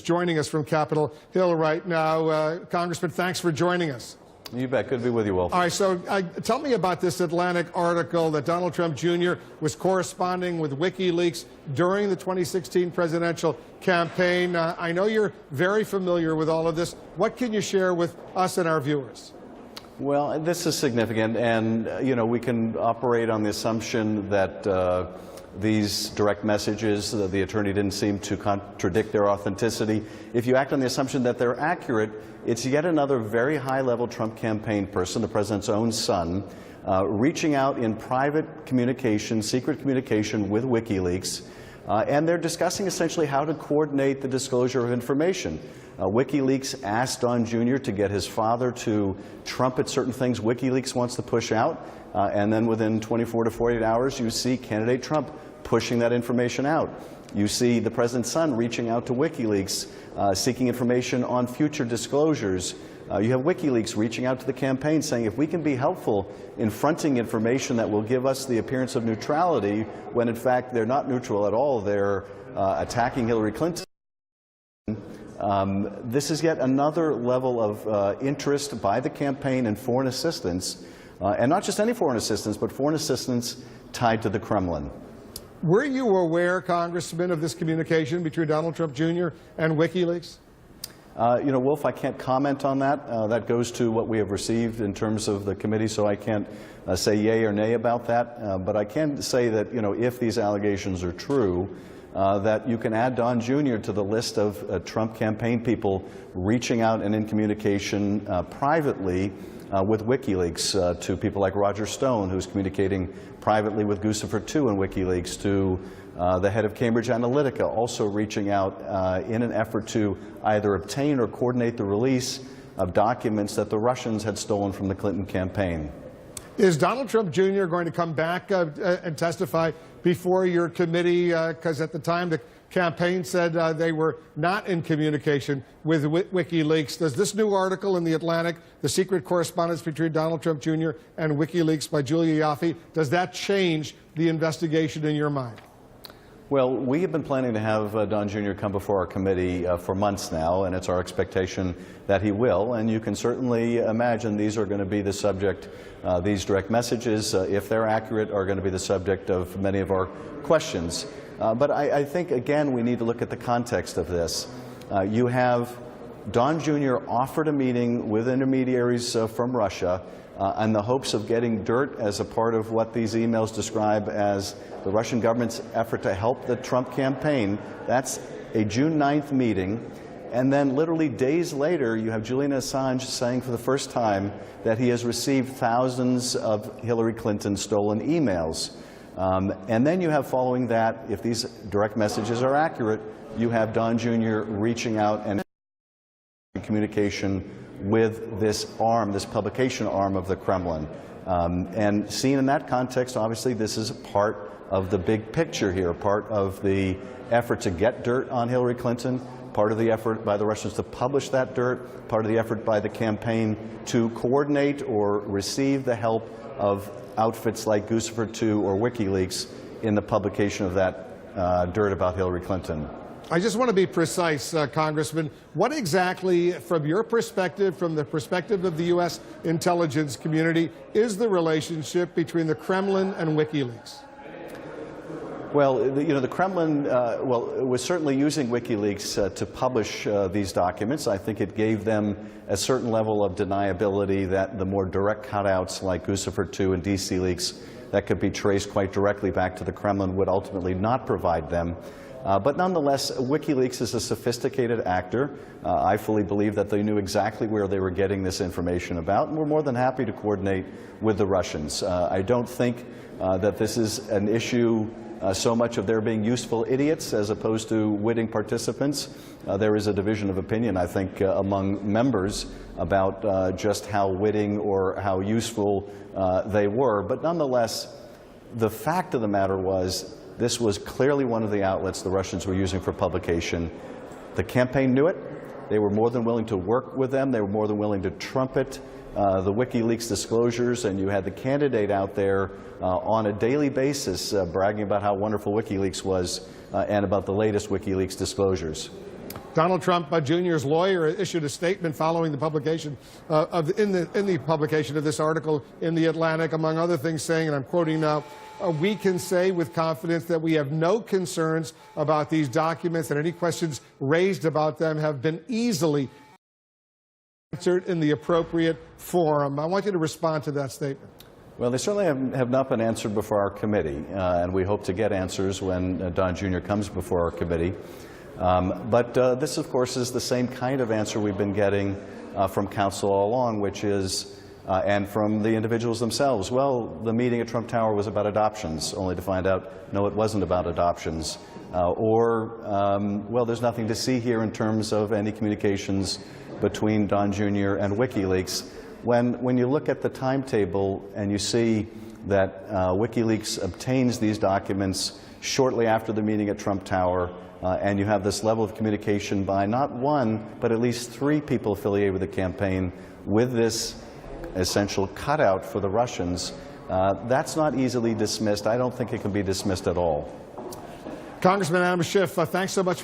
joining us from Capitol Hill right now. Congressman, thanks for joining us. You bet. Good to be with you, Wolf. All right, so tell me about this Atlantic article that Donald Trump Jr. was corresponding with Wikileaks during the 2016 presidential campaign. I know you're very familiar with all of this. What can you share with us and our viewers? Well, this is significant, and we can operate on the assumption that these direct messages, the attorney didn't seem to contradict their authenticity. If you act on the assumption that they're accurate, it's yet another very high-level Trump campaign person, the president's own son, reaching out in private communication, secret communication with WikiLeaks, and they're discussing essentially how to coordinate the disclosure of information. WikiLeaks asked Don Jr. to get his father to trumpet certain things WikiLeaks wants to push out, and then within 24 to 48 hours, you see candidate Trump pushing that information out. You see the president's son reaching out to WikiLeaks, seeking information on future disclosures. You have WikiLeaks reaching out to the campaign saying, if we can be helpful in fronting information that will give us the appearance of neutrality, when in fact they're not neutral at all, they're attacking Hillary Clinton. This is yet another level of interest by the campaign in foreign assistance, and not just any foreign assistance, but foreign assistance tied to the Kremlin. Were you aware, Congressman, of this communication between Donald Trump Jr. and WikiLeaks? Wolf, I can't comment on that. That goes to what we have received in terms of the committee, so I can't say yay or nay about that. But I can say that, if these allegations are true, that you can add Don Jr. to the list of Trump campaign people reaching out and in communication privately with WikiLeaks to people like Roger Stone, who's communicating privately with Guccifer II and WikiLeaks, to the head of Cambridge Analytica, also reaching out in an effort to either obtain or coordinate the release of documents that the Russians had stolen from the Clinton campaign. Is Donald Trump Jr. going to come back and testify before your committee? Because at the time the campaign said they were not in communication with WikiLeaks. Does this new article in The Atlantic, the secret correspondence between Donald Trump Jr. and WikiLeaks by Julia Ioffe, does that change the investigation in your mind? Well, we have been planning to have Don Jr. come before our committee for months now, and it's our expectation that he will. And you can certainly imagine these are going to be the subject, these direct messages, if they're accurate, are going to be the subject of many of our questions. But I think, again, we need to look at the context of this. You have Don Jr. offered a meeting with intermediaries from Russia in the hopes of getting dirt as a part of what these emails describe as the Russian government's effort to help the Trump campaign. That's a June 9th meeting. And then literally days later, you have Julian Assange saying for the first time that he has received thousands of Hillary Clinton stolen emails. And then you have, following that, if these direct messages are accurate, you have Don Jr. reaching out and communication with this arm, this publication arm of the Kremlin. And seen in that context, obviously, this is part of the big picture here, part of the effort to get dirt on Hillary Clinton, part of the effort by the Russians to publish that dirt, part of the effort by the campaign to coordinate or receive the help of outfits like Guccifer II or WikiLeaks in the publication of that dirt about Hillary Clinton. I just want to be precise, Congressman. What exactly, from your perspective, from the perspective of the U.S. intelligence community, is the relationship between the Kremlin and WikiLeaks? Well, the Kremlin was certainly using WikiLeaks to publish these documents. I think it gave them a certain level of deniability that the more direct cutouts like Guccifer II and DC Leaks that could be traced quite directly back to the Kremlin would ultimately not provide them. But nonetheless, WikiLeaks is a sophisticated actor. I fully believe that they knew exactly where they were getting this information about, and we're more than happy to coordinate with the Russians. I don't think that this is an issue so much of there being useful idiots as opposed to witting participants. There is a division of opinion, I think, among members about just how witting or how useful they were. But nonetheless, the fact of the matter was, this was clearly one of the outlets the Russians were using for publication. The campaign knew it. They were more than willing to work with them. They were more than willing to trumpet the WikiLeaks disclosures, and you had the candidate out there on a daily basis bragging about how wonderful WikiLeaks was and about the latest WikiLeaks disclosures. Donald Trump Jr.'s lawyer issued a statement following the publication in the publication of this article in The Atlantic, among other things, saying, and I'm quoting now, "We can say with confidence that we have no concerns about these documents, and any questions raised about them have been easily answered in the appropriate forum." I want you to respond to that statement. Well, they certainly have not been answered before our committee, and we hope to get answers when Don Jr. comes before our committee. But this, of course, is the same kind of answer we've been getting from counsel all along, which is, and from the individuals themselves, well, the meeting at Trump Tower was about adoptions, only to find out, no, it wasn't about adoptions. Well, there's nothing to see here in terms of any communications between Don Jr. and WikiLeaks. When you look at the timetable and you see that WikiLeaks obtains these documents shortly after the meeting at Trump Tower, and you have this level of communication by not one, but at least 3 people affiliated with the campaign with this essential cutout for the Russians, that's not easily dismissed. I don't think it can be dismissed at all. Congressman Adam Schiff, thanks so much.